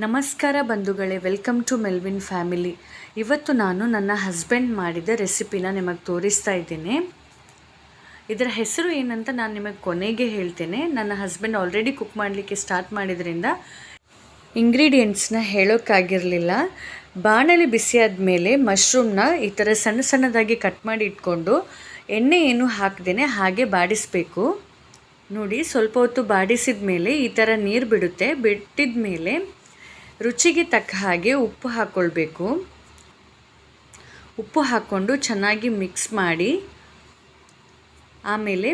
ನಮಸ್ಕಾರ ಬಂಧುಗಳೇ, welcome to Melvin family. ಇವತ್ತು ನಾನು ನನ್ನ ಹಸ್ಬೆಂಡ್ ಮಾಡಿದ ರೆಸಿಪಿನ ನಿಮಗೆ ತೋರಿಸ್ತಾ ಇದ್ದೇನೆ. ಇದರ ಹೆಸರು ಏನಂತ ನಾನು ನಿಮಗೆ ಕೊನೆಗೆ ಹೇಳ್ತೇನೆ. ನನ್ನ ಹಸ್ಬೆಂಡ್ ಆಲ್ರೆಡಿ ಕುಕ್ ಮಾಡಲಿಕ್ಕೆ ಸ್ಟಾರ್ಟ್ ಮಾಡಿದ್ರಿಂದ ಇಂಗ್ರೀಡಿಯೆಂಟ್ಸ್ನ ಹೇಳೋಕ್ಕಾಗಿರಲಿಲ್ಲ. ಬಾಣಲಿ ಬಿಸಿಯಾದ ಮೇಲೆ ಮಶ್ರೂಮ್ನ ಈ ಥರ ಸಣ್ಣ ಸಣ್ಣದಾಗಿ ಕಟ್ ಮಾಡಿ ಇಟ್ಕೊಂಡು ಎಣ್ಣೆ ಏನು ಹಾಕದೇನೆ ಹಾಗೆ ಬಾಡಿಸಬೇಕು. ನೋಡಿ, ಸ್ವಲ್ಪ ಹೊತ್ತು ಬಾಡಿಸಿದ ಮೇಲೆ ಈ ಥರ ನೀರು ಬಿಡುತ್ತೆ. ಬಿಟ್ಟಿದ ಮೇಲೆ ರುಚಿಗೆ ತಕ್ಕ ಹಾಗೆ ಉಪ್ಪು ಹಾಕ್ಕೊಳ್ಬೇಕು. ಉಪ್ಪು ಹಾಕ್ಕೊಂಡು ಚೆನ್ನಾಗಿ ಮಿಕ್ಸ್ ಮಾಡಿ, ಆಮೇಲೆ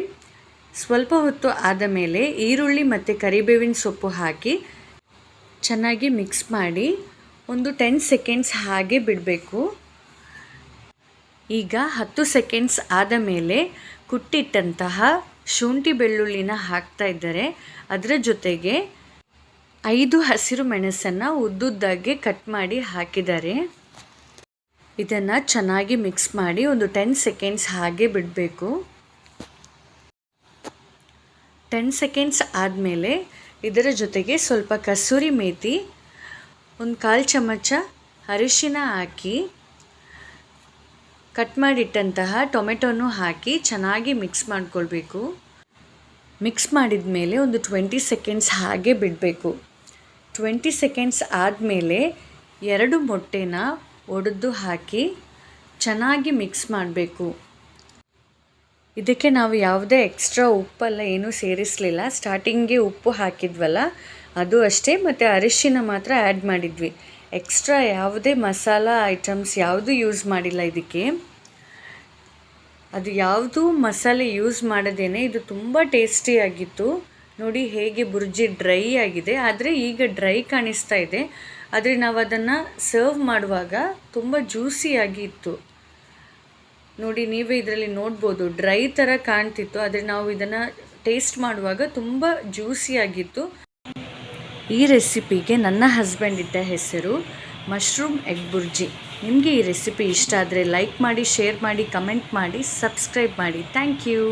ಸ್ವಲ್ಪ ಹೊತ್ತು ಆದ ಮೇಲೆ ಈರುಳ್ಳಿ ಮತ್ತು ಕರಿಬೇವಿನ ಸೊಪ್ಪು ಹಾಕಿ ಚೆನ್ನಾಗಿ ಮಿಕ್ಸ್ ಮಾಡಿ ಒಂದು 10 ಸೆಕೆಂಡ್ಸ್ ಹಾಗೆ ಬಿಡಬೇಕು. ಈಗ 10 ಸೆಕೆಂಡ್ಸ್ ಆದ ಮೇಲೆ ಕುಟ್ಟಿಟ್ಟಂತಹ ಶುಂಠಿ ಬೆಳ್ಳುಳ್ಳಿನ ಹಾಕ್ತಾ ಇದ್ದಾರೆ. ಅದರ ಜೊತೆಗೆ 5 ಹಸಿರು ಮೆಣಸನ್ನು ಉದ್ದುದ್ದಾಗೆ ಕಟ್ ಮಾಡಿ ಹಾಕಿದ್ದಾರೆ. ಇದನ್ನು ಚೆನ್ನಾಗಿ ಮಿಕ್ಸ್ ಮಾಡಿ ಒಂದು 10 ಸೆಕೆಂಡ್ಸ್ ಹಾಗೆ ಬಿಡಬೇಕು. 10 ಸೆಕೆಂಡ್ಸ್ ಆದಮೇಲೆ ಇದರ ಜೊತೆಗೆ ಸ್ವಲ್ಪ ಕಸೂರಿ ಮೇಥಿ, ಒಂದು 1/4 ಚಮಚ ಅರಿಶಿನ ಹಾಕಿ ಕಟ್ ಮಾಡಿಟ್ಟಂತಹ ಟೊಮೆಟೊನೂ ಹಾಕಿ ಚೆನ್ನಾಗಿ ಮಿಕ್ಸ್ ಮಾಡಿಕೊಳ್ಬೇಕು. ಮಿಕ್ಸ್ ಮಾಡಿದ ಮೇಲೆ ಒಂದು 20 ಸೆಕೆಂಡ್ಸ್ ಹಾಗೆ ಬಿಡಬೇಕು. 20 ಸೆಕೆಂಡ್ಸ್ ಆದಮೇಲೆ 2 ಮೊಟ್ಟೆನ ಒಡೆದು ಹಾಕಿ ಚೆನ್ನಾಗಿ ಮಿಕ್ಸ್ ಮಾಡಬೇಕು. ಇದಕ್ಕೆ ನಾವು ಯಾವುದೇ ಎಕ್ಸ್ಟ್ರಾ ಉಪ್ಪೆಲ್ಲ ಏನೂ ಸೇರಿಸಲಿಲ್ಲ. ಸ್ಟಾರ್ಟಿಂಗ್ಗೆ ಉಪ್ಪು ಹಾಕಿದ್ವಲ್ಲ ಅದು ಅಷ್ಟೇ, ಮತ್ತು ಅರಿಶಿನ ಮಾತ್ರ ಆ್ಯಡ್ ಮಾಡಿದ್ವಿ. ಎಕ್ಸ್ಟ್ರಾ ಯಾವುದೇ ಮಸಾಲ ಐಟಮ್ಸ್ ಯಾವುದೂ ಯೂಸ್ ಮಾಡಿಲ್ಲ ಇದಕ್ಕೆ. ಅದು ಯಾವುದೂ ಮಸಾಲೆ ಯೂಸ್ ಮಾಡದೇನೆ ಇದು ತುಂಬ ಟೇಸ್ಟಿಯಾಗಿತ್ತು. ನೋಡಿ ಹೇಗೆ ಬುರ್ಜಿ ಡ್ರೈ ಆಗಿದೆ, ಆದರೆ ಈಗ ಡ್ರೈ ಕಾಣಿಸ್ತಾ ಇದೆ. ಆದರೆ ನಾವು ಅದನ್ನು ಸರ್ವ್ ಮಾಡುವಾಗ ತುಂಬ ಜ್ಯೂಸಿಯಾಗಿ ಇತ್ತು. ನೋಡಿ, ನೀವೇ ಇದರಲ್ಲಿ ನೋಡ್ಬೋದು, ಡ್ರೈ ಥರ ಕಾಣ್ತಿತ್ತು, ಆದರೆ ನಾವು ಇದನ್ನು ಟೇಸ್ಟ್ ಮಾಡುವಾಗ ತುಂಬ ಜ್ಯೂಸಿಯಾಗಿತ್ತು. ಈ ರೆಸಿಪಿಗೆ ನನ್ನ ಹಸ್ಬೆಂಡ್ ಇಟ್ಟ ಹೆಸರು ಮಶ್ರೂಮ್ ಎಗ್ ಬುರ್ಜಿ. ನಿಮಗೆ ಈ ರೆಸಿಪಿ ಇಷ್ಟ ಆದರೆ ಲೈಕ್ ಮಾಡಿ, ಶೇರ್ ಮಾಡಿ, ಕಮೆಂಟ್ ಮಾಡಿ, ಸಬ್ಸ್ಕ್ರೈಬ್ ಮಾಡಿ. Thank you.